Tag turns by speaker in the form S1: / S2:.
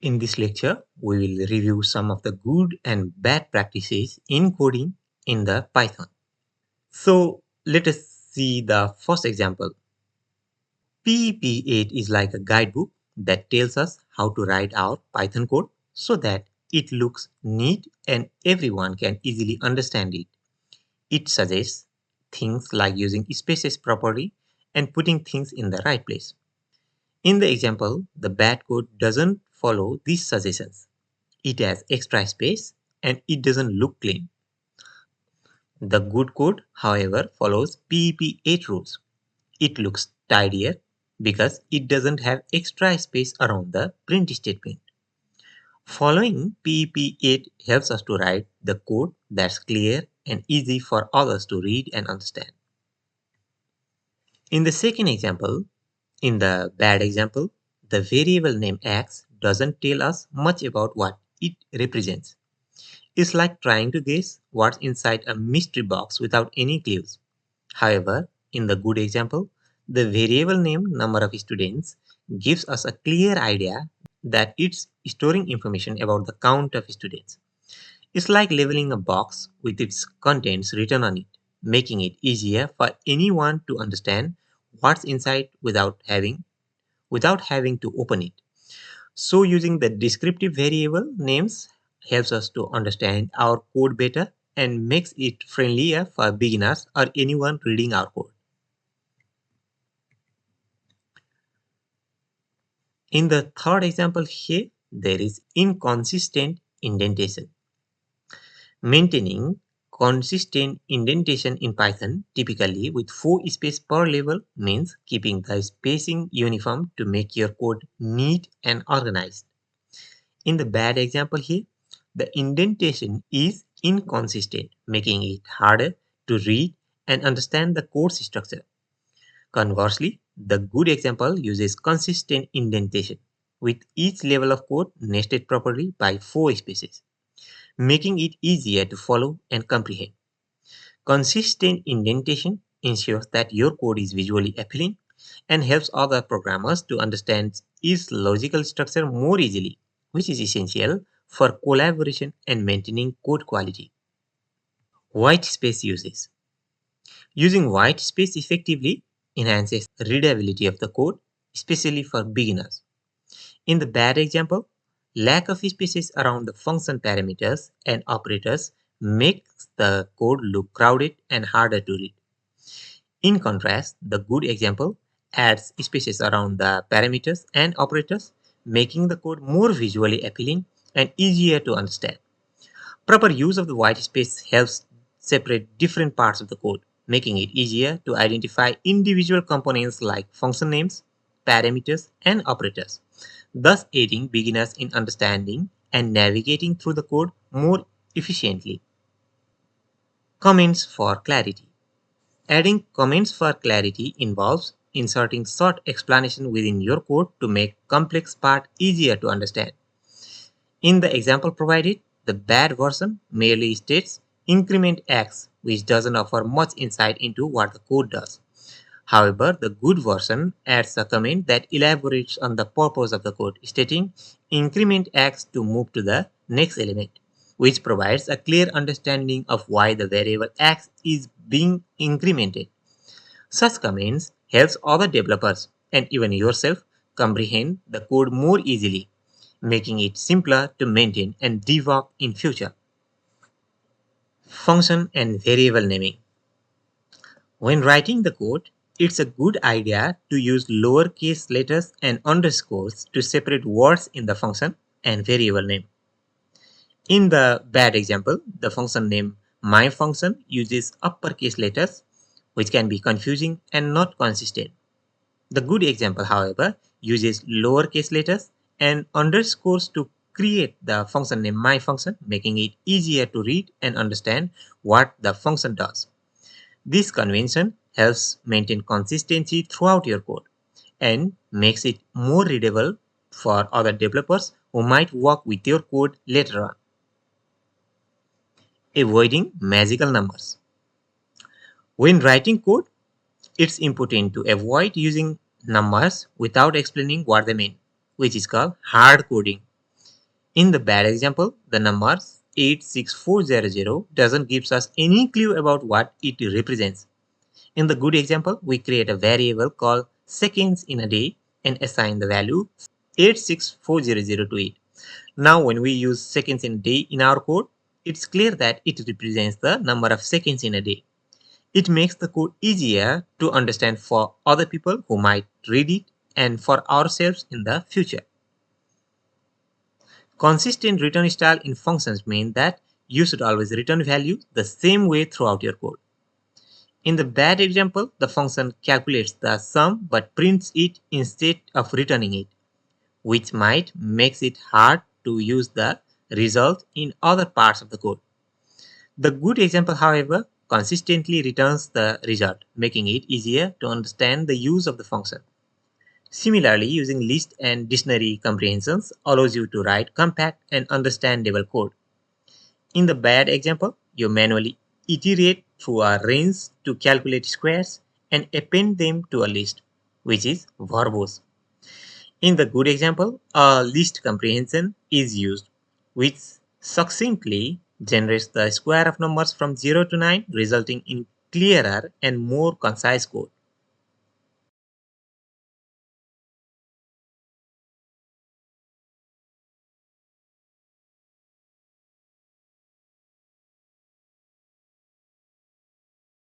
S1: In this lecture, we will review some of the good and bad practices in coding in the Python. So let us see the first example. PEP8 is like a guidebook that tells us how to write our Python code so that it looks neat and everyone can easily understand it. It suggests things like using spaces properly and putting things in the right place. In the example, the bad code doesn't follow these suggestions. It has extra space and it doesn't look clean. The good code, however, follows PEP8 rules. It looks tidier because it doesn't have extra space around the print statement. Following PEP8 helps us to write the code that's clear and easy for others to read and understand. In the second example, in the bad example, the variable name x doesn't tell us much about what it represents. It's like trying to guess what's inside a mystery box without any clues. However, in the good example, the variable name number of students gives us a clear idea that it's storing information about the count of students. It's like labeling a box with its contents written on it, making it easier for anyone to understand what's inside without having to open it. So using the descriptive variable names helps us to understand our code better and makes it friendlier for beginners or anyone reading our code. In the third example here, there is inconsistent indentation. Maintaining consistent indentation in Python, typically with 4 spaces per level, means keeping the spacing uniform to make your code neat and organized. In the bad example here, the indentation is inconsistent, making it harder to read and understand the code's structure. Conversely, the good example uses consistent indentation, with each level of code nested properly by 4 spaces, making it easier to follow and comprehend. Consistent indentation ensures that your code is visually appealing and helps other programmers to understand its logical structure more easily, which is essential for collaboration and maintaining code quality. White space uses. Using white space effectively enhances readability of the code, especially for beginners. In the bad example, lack of spaces around the function parameters and operators makes the code look crowded and harder to read. In contrast, the good example adds spaces around the parameters and operators, making the code more visually appealing and easier to understand. Proper use of the white space helps separate different parts of the code, making it easier to identify individual components like function names, parameters, and operators, thus aiding beginners in understanding and navigating through the code more efficiently. Comments for clarity. Adding comments for clarity involves inserting short explanation within your code to make complex part easier to understand. In the example provided, the bad version merely states increment x, which doesn't offer much insight into what the code does. However, the good version adds a comment that elaborates on the purpose of the code, stating increment x to move to the next element, which provides a clear understanding of why the variable x is being incremented. Such comments helps other developers and even yourself comprehend the code more easily, making it simpler to maintain and debug in future. Function and variable naming. When writing the code, it's a good idea to use lowercase letters and underscores to separate words in the function and variable name. In the bad example, the function name myFunction uses uppercase letters, which can be confusing and not consistent. The good example, however, uses lowercase letters and underscores to create the function name myFunction, making it easier to read and understand what the function does. This convention helps maintain consistency throughout your code and makes it more readable for other developers who might work with your code later on. Avoiding magical numbers. When writing code, it's important to avoid using numbers without explaining what they mean, which is called hard coding. In the bad example, the number 86400 doesn't give us any clue about what it represents. In the good example, we create a variable called seconds in a day and assign the value 86400 to it. Now when we use seconds in a day in our code, it's clear that it represents the number of seconds in a day. It makes the code easier to understand for other people who might read it and for ourselves in the future. Consistent return style in functions mean that you should always return value the same way throughout your code. In the bad example, the function calculates the sum but prints it instead of returning it, which might makes it hard to use the result in other parts of the code. The good example, however, consistently returns the result, making it easier to understand the use of the function. Similarly, using list and dictionary comprehensions allows you to write compact and understandable code. In the bad example, you manually iterate through a range to calculate squares and append them to a list, which is verbose. In the good example, a list comprehension is used, which succinctly generates the square of numbers from 0 to 9, resulting in clearer and more concise code.